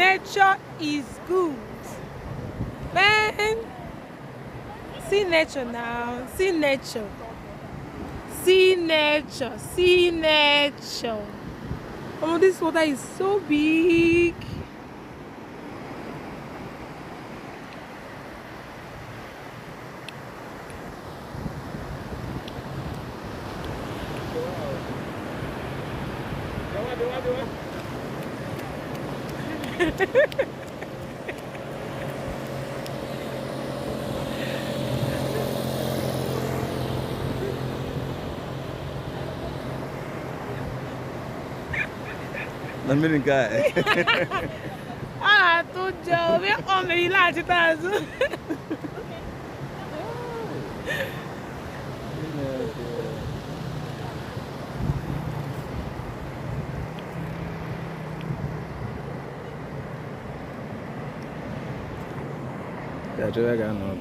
Nature is good. Man, see nature now. See nature. See nature. See nature. Oh, this water is so big. Na mmiri nke a. Ah, tu jove o me lá de tazo. Ya, yo voy a ganar.